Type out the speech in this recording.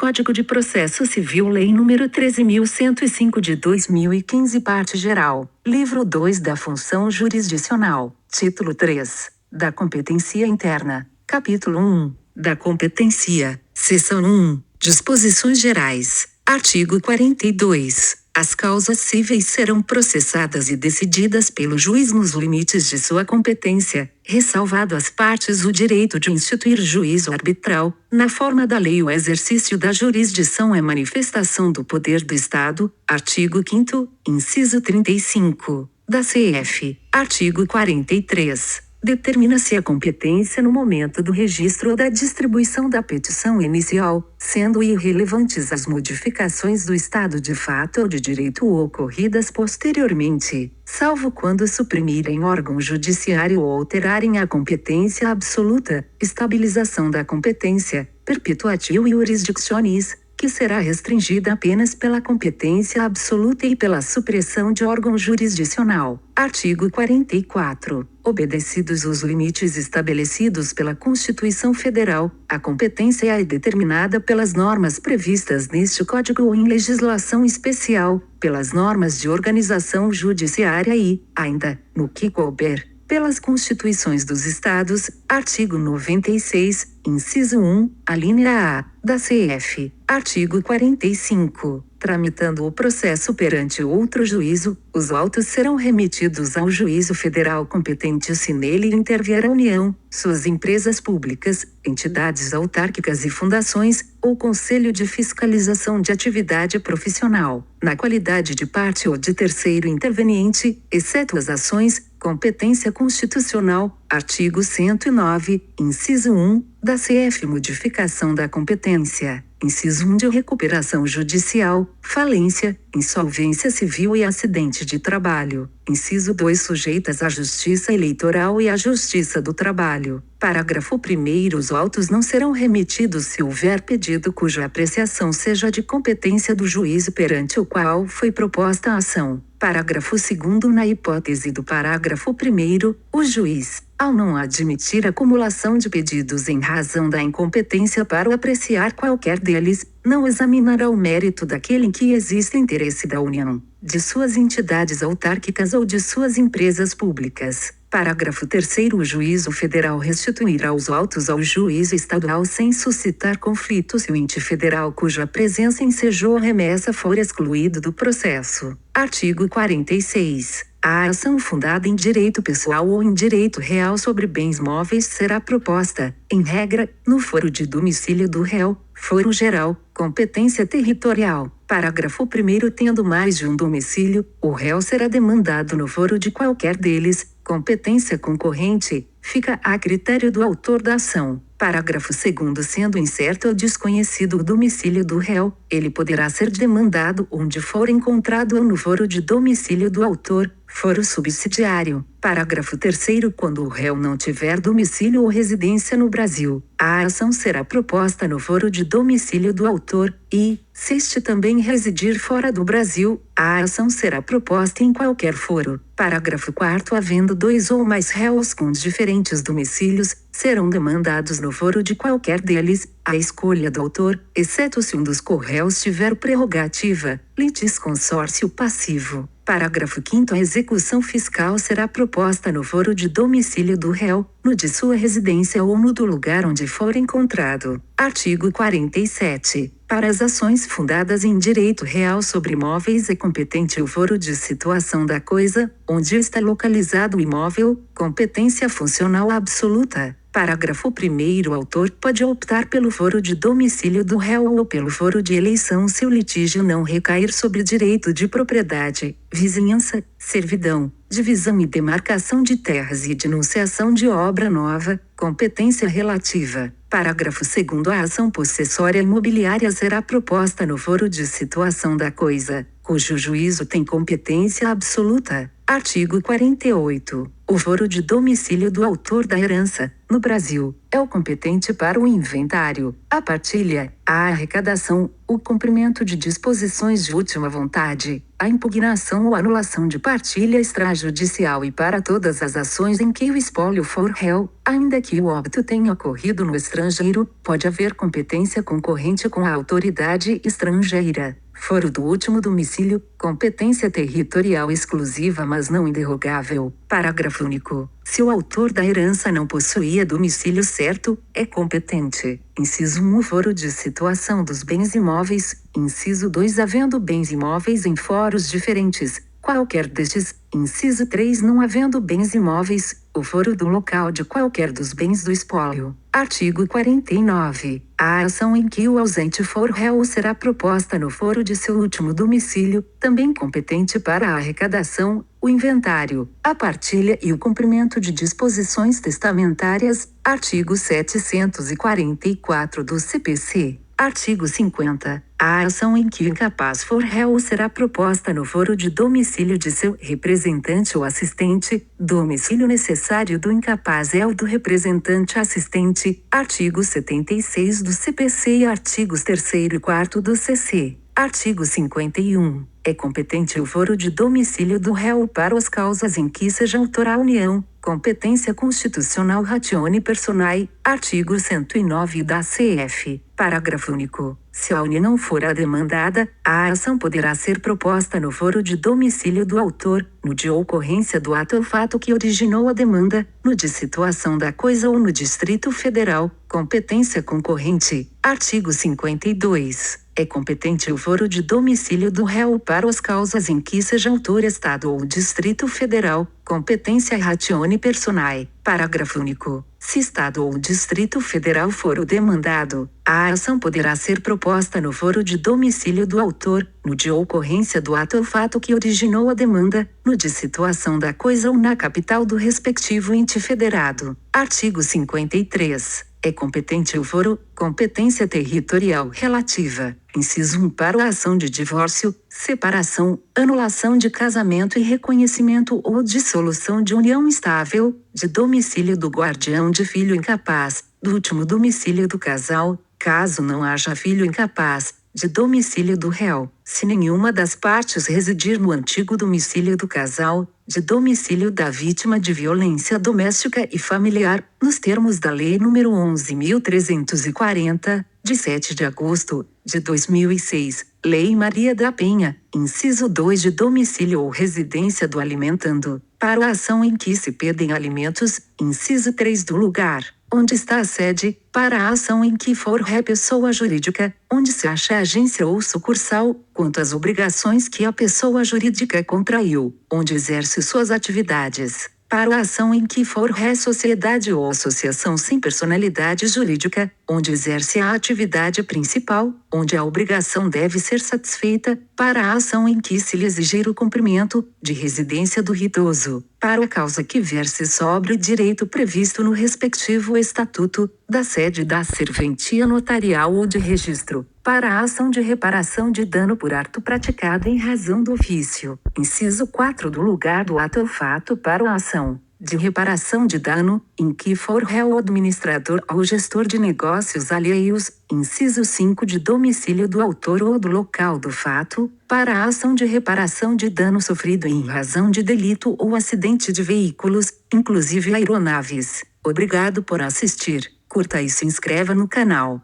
Código de Processo Civil, Lei nº 13.105 de 2015, parte geral, livro 2 da Função Jurisdicional, título 3, da Competência Interna, capítulo 1, da Competência, seção 1, Disposições Gerais, artigo 42. As causas cíveis serão processadas e decididas pelo juiz nos limites de sua competência, ressalvado às partes o direito de instituir juízo arbitral. Na forma da lei, o exercício da jurisdição é manifestação do poder do Estado. Artigo 5º, inciso 35, da CF. Artigo 43. Determina-se a competência no momento do registro ou da distribuição da petição inicial, sendo irrelevantes as modificações do estado de fato ou de direito ocorridas posteriormente, salvo quando suprimirem órgão judiciário ou alterarem a competência absoluta. Estabilização da competência, perpetuatio jurisdictionis, que será restringida apenas pela competência absoluta e pela supressão de órgão jurisdicional. Artigo 44. Obedecidos os limites estabelecidos pela Constituição Federal, a competência é determinada pelas normas previstas neste Código ou em legislação especial, pelas normas de organização judiciária e, ainda, no que couber, pelas Constituições dos Estados. Artigo 96, inciso 1, alínea A, da CF. Artigo 45. Tramitando o processo perante outro juízo, os autos serão remetidos ao juízo federal competente se nele intervier a União, suas empresas públicas, entidades autárquicas e fundações, ou Conselho de Fiscalização de Atividade Profissional, na qualidade de parte ou de terceiro interveniente, exceto as ações, competência constitucional. Artigo 109, inciso 1, da CF. Modificação da competência. Inciso 1 de recuperação judicial, falência, insolvência civil e acidente de trabalho. Inciso 2 sujeitas à Justiça Eleitoral e à Justiça do Trabalho. Parágrafo 1º. Os autos não serão remetidos se houver pedido cuja apreciação seja de competência do juízo perante o qual foi proposta a ação. Parágrafo 2º. Na hipótese do parágrafo 1º, o juiz, ao não admitir acumulação de pedidos em razão da incompetência para apreciar qualquer deles, não examinará o mérito daquele em que existe interesse da União, de suas entidades autárquicas ou de suas empresas públicas. Parágrafo 3º. O juízo federal restituirá os autos ao juízo estadual sem suscitar conflito se o ente federal cuja presença ensejou a remessa for excluído do processo. Artigo 46. A ação fundada em direito pessoal ou em direito real sobre bens móveis será proposta, em regra, no foro de domicílio do réu, foro geral, competência territorial. Parágrafo 1º. Tendo mais de um domicílio, o réu será demandado no foro de qualquer deles. Competência concorrente, fica a critério do autor da ação. Parágrafo 2º. Sendo incerto ou desconhecido o domicílio do réu, ele poderá ser demandado onde for encontrado ou no foro de domicílio do autor, foro subsidiário. Parágrafo 3º. Quando o réu não tiver domicílio ou residência no Brasil, a ação será proposta no foro de domicílio do autor e, se este também residir fora do Brasil, a ação será proposta em qualquer foro. Parágrafo 4º. Havendo dois ou mais réus com diferentes domicílios, serão demandados no foro de qualquer deles, à escolha do autor, exceto se um dos co-réus tiver prerrogativa, litisconsórcio passivo. Parágrafo 5º. A execução fiscal será proposta no foro de domicílio do réu, no de sua residência ou no do lugar onde for encontrado. Artigo 47. Para as ações fundadas em direito real sobre imóveis é competente o foro de situação da coisa, onde está localizado o imóvel, competência funcional absoluta. Parágrafo 1º. O autor pode optar pelo foro de domicílio do réu ou pelo foro de eleição se o litígio não recair sobre direito de propriedade, vizinhança, servidão, divisão e demarcação de terras e denunciação de obra nova, competência relativa. Parágrafo 2º. A ação possessória imobiliária será proposta no foro de situação da coisa, cujo juízo tem competência absoluta. Artigo 48. O foro de domicílio do autor da herança, no Brasil, é o competente para o inventário, a partilha, a arrecadação, o cumprimento de disposições de última vontade, a impugnação ou anulação de partilha extrajudicial e para todas as ações em que o espólio for réu, ainda que o óbito tenha ocorrido no estrangeiro, pode haver competência concorrente com a autoridade estrangeira. Foro do último domicílio, competência territorial exclusiva mas não inderrogável. Parágrafo único. Se o autor da herança não possuía domicílio certo, é competente. Inciso 1. O foro de situação dos bens imóveis. Inciso 2. Havendo bens imóveis em foros diferentes, qualquer destes. Inciso 3. Não havendo bens imóveis, o foro do local de qualquer dos bens do espólio. Artigo 49. A ação em que o ausente for réu será proposta no foro de seu último domicílio, também competente para a arrecadação, o inventário, a partilha e o cumprimento de disposições testamentárias. Artigo 744 do CPC. Artigo 50. A ação em que o incapaz for réu será proposta no foro de domicílio de seu representante ou assistente. Domicílio necessário do incapaz é o do representante assistente. Artigo 76 do CPC e artigos 3º e 4º do CC. Artigo 51. É competente o foro de domicílio do réu para as causas em que seja autor a União. Competência constitucional ratione personae. Artigo 109 da CF. Parágrafo único. Se a União for a demandada, a ação poderá ser proposta no foro de domicílio do autor, no de ocorrência do ato ou fato que originou a demanda, no de situação da coisa ou no Distrito Federal. Competência concorrente. Artigo 52. É competente o foro de domicílio do réu para as causas em que seja autor Estado ou Distrito Federal. Competência ratione personae. Parágrafo único. Se Estado ou Distrito Federal for o demandado, a ação poderá ser proposta no foro de domicílio do autor, no de ocorrência do ato ou fato que originou a demanda, no de situação da coisa ou na capital do respectivo ente federado. Artigo 53. É competente o foro, competência territorial relativa. Inciso 1. Para a ação de divórcio, separação, anulação de casamento e reconhecimento ou dissolução de união estável, de domicílio do guardião de filho incapaz, do último domicílio do casal, caso não haja filho incapaz, de domicílio do réu, se nenhuma das partes residir no antigo domicílio do casal, de domicílio da vítima de violência doméstica e familiar, nos termos da Lei nº 11.340, de 7 de agosto de 2006, Lei Maria da Penha, inciso 2 de domicílio ou residência do alimentando, para a ação em que se pedem alimentos, inciso 3 do lugar onde está a sede, para a ação em que for ré pessoa jurídica, onde se acha agência ou sucursal, quanto às obrigações que a pessoa jurídica contraiu, onde exerce suas atividades. Para a ação em que for ré sociedade ou associação sem personalidade jurídica, onde exerce a atividade principal, onde a obrigação deve ser satisfeita, para a ação em que se lhe exigir o cumprimento de residência do ritoso, para a causa que verse sobre o direito previsto no respectivo estatuto, da sede da serventia notarial ou de registro, para a ação de reparação de dano por ato praticado em razão do ofício. Inciso 4 do lugar do ato ou fato para a ação de reparação de dano, em que for réu o administrador ou gestor de negócios alheios, inciso 5 de domicílio do autor ou do local do fato, para a ação de reparação de dano sofrido em razão de delito ou acidente de veículos, inclusive aeronaves. Obrigado por assistir, curta e se inscreva no canal.